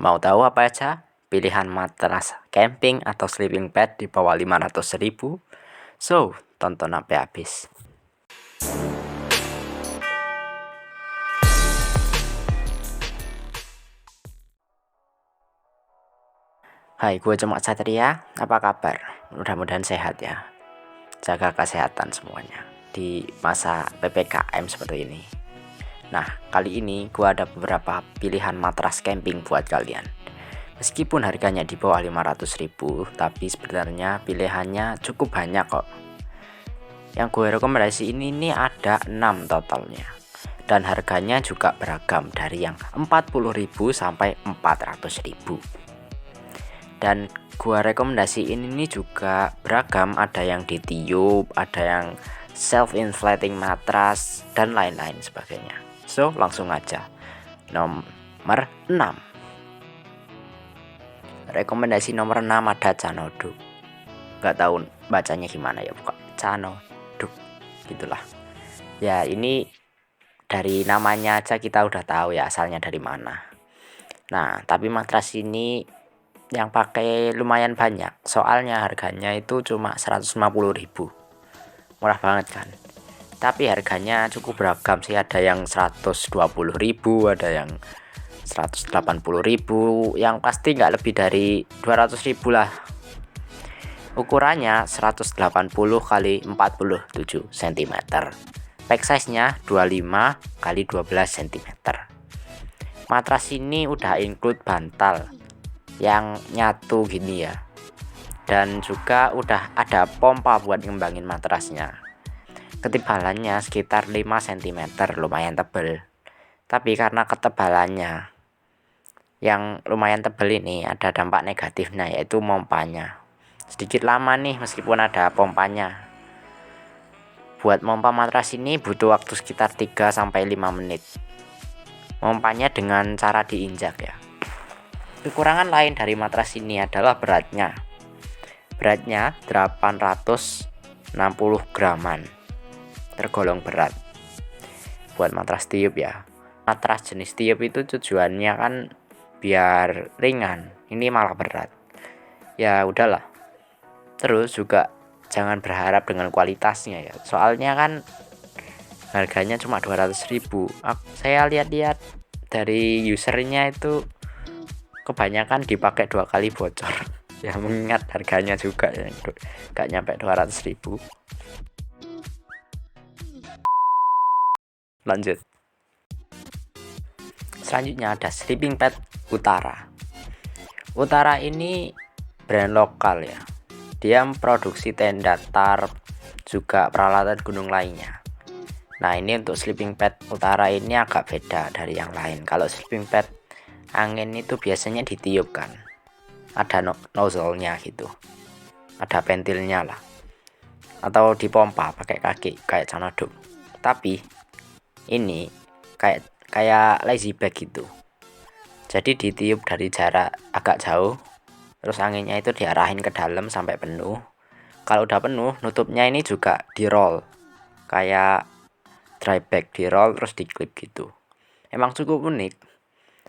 Mau tahu apa aja pilihan matras camping atau sleeping bag di bawah 500.000? So, tonton sampai habis. Hai, gue Cuma Satria. Apa kabar? Mudah-mudahan sehat ya. Jaga kesehatan semuanya di masa PPKM seperti ini. Nah, kali ini gue ada beberapa pilihan matras camping buat kalian. Meskipun harganya di bawah 500.000, tapi sebenarnya pilihannya cukup banyak kok. Yang gue rekomendasi ini ada 6 totalnya. Dan harganya juga beragam dari yang 40.000 sampai 400.000. Dan gue rekomendasiin ini juga beragam, ada yang ditiup, ada yang self-inflating matras, dan lain-lain sebagainya. So, langsung aja. Nomor 6. Rekomendasi nomor 6 ada Canodo. Gak tahu bacanya gimana ya, bukan Canodo gitulah. Ya, ini dari namanya aja kita udah tahu ya asalnya dari mana. Nah, tapi matras ini yang pakai lumayan banyak. Soalnya harganya itu cuma 150.000. Murah banget kan? Tapi harganya cukup beragam sih, ada yang 120.000, ada yang 180.000, yang pasti nggak lebih dari 200.000 lah. Ukurannya 180 x 47 cm. Pack size-nya 25 x 12 cm. Matras ini udah include bantal yang nyatu gini ya. Dan juga udah ada pompa buat ngembangin matrasnya. Ketebalannya sekitar 5 cm, lumayan tebal. Tapi karena ketebalannya yang lumayan tebal ini ada dampak negatifnya, yaitu mompanya. Sedikit lama nih meskipun ada pompanya. Buat mompa matras ini butuh waktu sekitar 3-5 menit. Mompanya dengan cara diinjak ya. Kekurangan lain dari matras ini adalah beratnya. Beratnya 860 graman. Tergolong berat buat matras tiup ya. Matras jenis tiup itu tujuannya kan biar ringan, ini malah berat. Ya udahlah. Terus juga jangan berharap dengan kualitasnya ya. Soalnya kan harganya cuma 200.000. Saya lihat-lihat dari usernya itu kebanyakan dipakai 2 kali bocor. Ya mengingat harganya juga ya, gak nyampe 200.000. Lanjut. Selanjutnya ada sleeping pad Utara. Utara ini brand lokal ya. Dia memproduksi tenda, tarp, juga peralatan gunung lainnya. Nah, ini untuk sleeping pad Utara ini agak beda dari yang lain. Kalau sleeping pad angin itu biasanya ditiup kan. Ada nozzle-nya gitu. Ada ventilnya lah. Atau dipompa pakai kaki kayak Canodo. Tapi ini kayak lazy bag gitu. Jadi ditiup dari jarak agak jauh, terus anginnya itu diarahin ke dalam sampai penuh. Kalau udah penuh, nutupnya ini juga di roll, kayak dry bag, di roll terus diklip gitu. Emang cukup unik.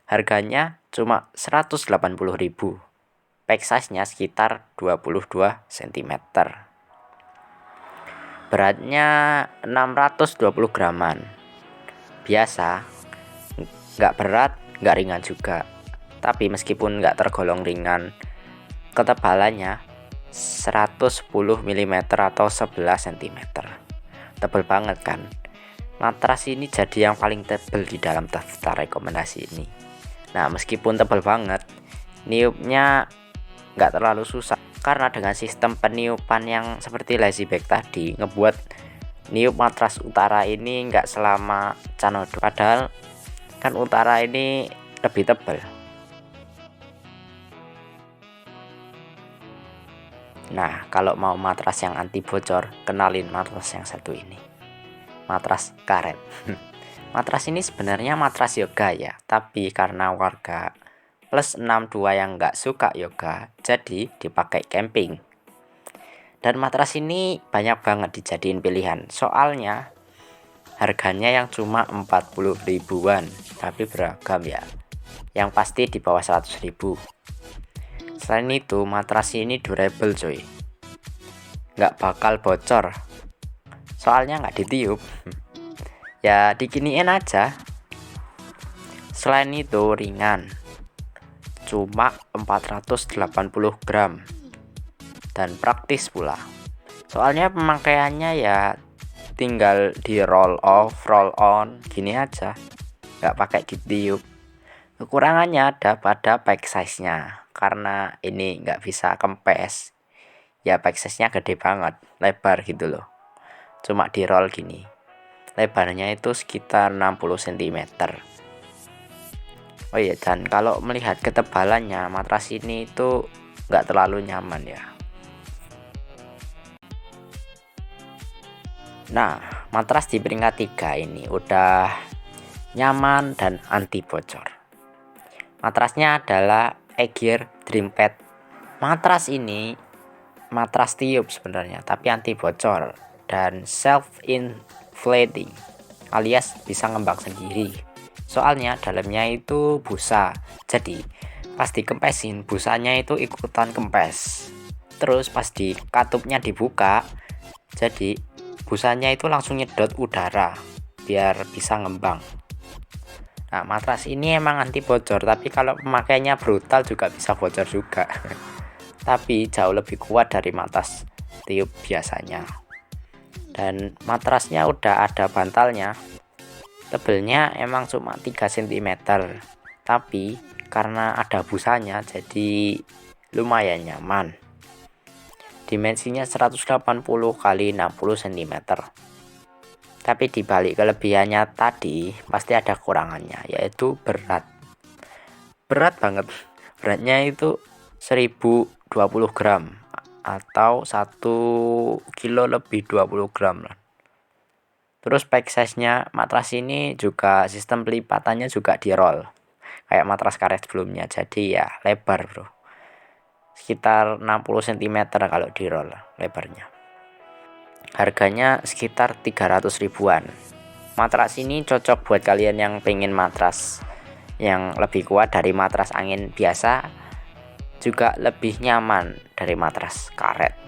Harganya cuma 180.000. Pack size-nya sekitar 22 cm. Beratnya 620 graman. Biasa, nggak berat, nggak ringan juga. Tapi meskipun nggak tergolong ringan, ketebalannya 110 mm atau 11 cm. Tebal banget kan? Matras ini jadi yang paling tebal di dalam daftar rekomendasi ini. Nah, meskipun tebal banget, niupnya nggak terlalu susah. Karena dengan sistem peniupan yang seperti lazy bag tadi, ngebuat niup matras Utara ini nggak selama Canodo. Padahal kan Utara ini lebih tebal. Nah, kalau mau matras yang anti bocor, kenalin matras yang satu ini. Matras karet. Matras ini sebenarnya matras yoga ya, tapi karena warga plus 62 yang nggak suka yoga, jadi dipakai camping. Dan matras ini banyak banget dijadiin pilihan. Soalnya harganya yang cuma 40 ribuan, tapi beragam ya. yang pasti di bawah 100.000. Selain itu, matras ini durable coy, nggak bakal bocor soalnya nggak ditiup. Ya dikiniin aja. Selain itu ringan, cuma 480 gram, dan praktis pula. Soalnya pemakaiannya ya tinggal di roll off, roll on gini aja, nggak pakai ditiup. Kekurangannya ada pada pack size nya, karena ini nggak bisa kempes. Ya pack size nya gede banget, lebar gitu loh, cuma di roll gini. Lebarnya itu sekitar 60 cm. Oh iya, dan kalau melihat ketebalannya, matras ini itu nggak terlalu nyaman ya. Nah, matras di peringkat 3 ini udah nyaman dan anti bocor. Matrasnya adalah Aegir DreamPad. Matras ini matras tiup sebenarnya, tapi anti bocor dan self inflating, alias bisa ngembang sendiri. Soalnya dalamnya itu busa, jadi pas dikempesin busanya itu ikutan kempes. Terus pas di katupnya dibuka, jadi busanya itu langsung nyedot udara biar bisa ngembang. Nah, matras ini emang anti bocor, tapi kalau pemakaiannya brutal juga bisa bocor juga. Tapi jauh lebih kuat dari matras tiup biasanya. Dan matrasnya udah ada bantalnya. Tebelnya emang cuma 3 cm, tapi karena ada busanya jadi lumayan nyaman. Dimensinya 180 kali 60 cm. Tapi dibalik kelebihannya tadi pasti ada kurangannya, yaitu berat. Berat banget. Beratnya itu 1020 gram atau 1 kilo lebih 20 gram lah. Terus pack size nya matras ini juga sistem pelipatannya juga di roll kayak matras karet sebelumnya, jadi ya lebar bro, sekitar 60 cm kalau di roll lebarnya. Harganya sekitar 300 ribuan. Matras ini cocok buat kalian yang pengen matras yang lebih kuat dari matras angin biasa, juga lebih nyaman dari matras karet.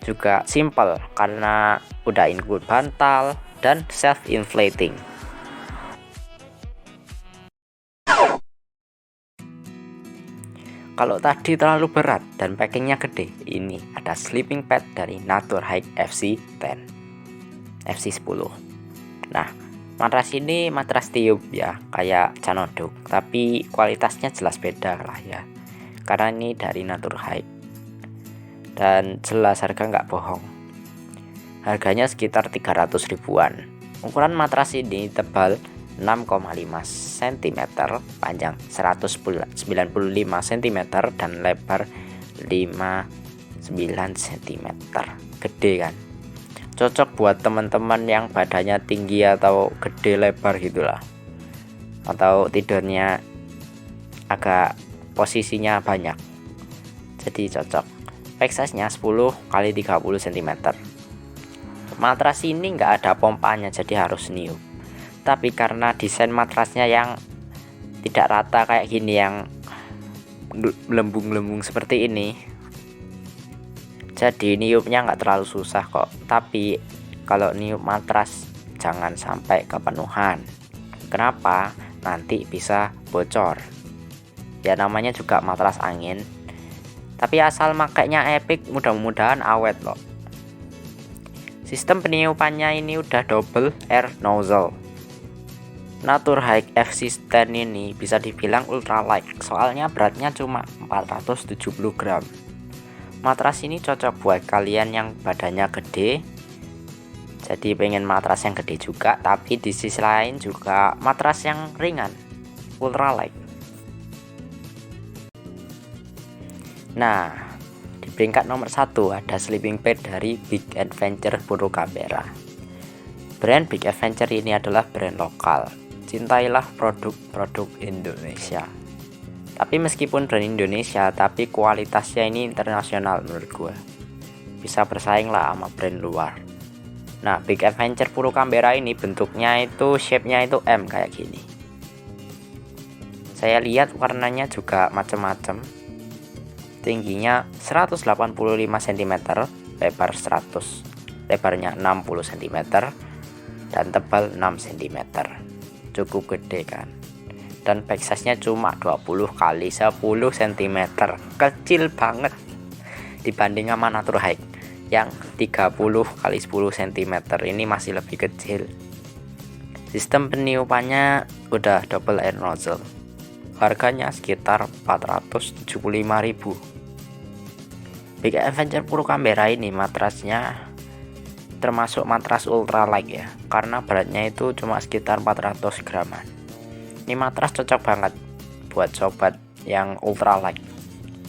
Juga simple karena udah include bantal dan self inflating. Kalau tadi terlalu berat dan packingnya gede, ini ada sleeping pad dari Naturhaik FC10. Nah, matras ini matras tiup ya, kayak Canoduk, tapi kualitasnya jelas beda lah ya, karena ini dari Naturhaik. Dan jelas harga nggak bohong. Harganya sekitar 300 ribuan. Ukuran matras ini tebal 6,5 cm, panjang 195 cm, dan lebar 59 cm. Gede kan? Cocok buat teman-teman yang badannya tinggi atau gede lebar gitulah, atau tidurnya agak posisinya banyak, jadi cocok. Pack size nya 10 kali 30 cm. Matras ini nggak ada pompanya, jadi harus niup. Tapi karena desain matrasnya yang tidak rata kayak gini, yang melembung-lembung seperti ini, jadi niupnya nggak terlalu susah kok. Tapi kalau niup matras jangan sampai kepenuhan. Kenapa? Nanti bisa bocor. Ya namanya juga matras angin. Tapi asal makainya epic, mudah-mudahan awet loh. Sistem peniupannya ini udah double air nozzle. Naturhaik FC10 ini bisa dibilang ultralight, soalnya beratnya cuma 470 gram. Matras ini cocok buat kalian yang badannya gede, jadi pengen matras yang gede juga, tapi di sisi lain juga matras yang ringan, ultralight. Nah, di peringkat nomor 1 ada sleeping pad dari Big Adventure Puro Canberra. Brand Big Adventure ini adalah brand lokal. Cintailah produk-produk Indonesia. Tapi meskipun brand Indonesia, tapi kualitasnya ini internasional menurut gue. Bisa bersaing lah sama brand luar. Nah, Big Adventure Puro Canberra ini bentuknya itu shape-nya itu M kayak gini. Saya lihat warnanya juga macam-macam. Tingginya 185 cm, lebar 100, lebarnya 60 cm, dan tebal 6 cm. Cukup gede kan. Dan back size-nya cuma 20 kali 10 cm. Kecil banget dibanding sama Naturhike yang 30 kali 10 cm. Ini masih lebih kecil. Sistem peniupannya udah double air nozzle. Harganya sekitar 475.000. Big Adventure Pro Canberra ini matrasnya termasuk matras ultralight ya, karena beratnya itu cuma sekitar 400 graman. Ini matras cocok banget buat sobat yang ultralight.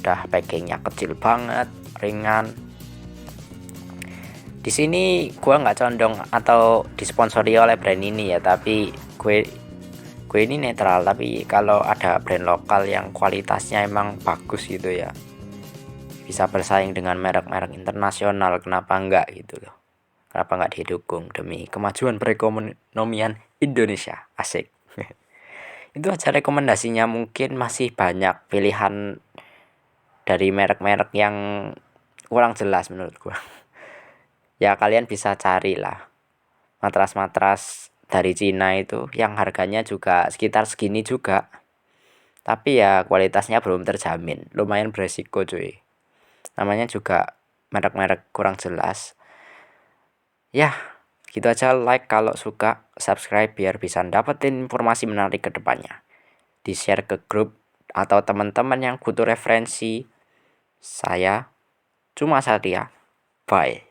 Udah packingnya kecil banget, ringan. Di sini gua nggak condong atau disponsori oleh brand ini ya, tapi gue ini netral. Tapi kalau ada brand lokal yang kualitasnya emang bagus gitu ya, bisa bersaing dengan merek-merek internasional, kenapa enggak gitu loh. Kenapa enggak didukung demi kemajuan perekonomian Indonesia. Asik. Itu aja rekomendasinya. Mungkin masih banyak pilihan dari merek-merek yang kurang jelas menurut gua. Ya kalian bisa carilah matras-matras dari Cina itu yang harganya juga sekitar segini juga, tapi ya kualitasnya belum terjamin, lumayan beresiko cuy. Namanya juga merek-merek kurang jelas. Ya, gitu aja. Like kalau suka, subscribe biar bisa dapetin informasi menarik ke depannya. Di-share ke grup atau teman-teman yang butuh referensi. Saya Cuma Satya. Bye.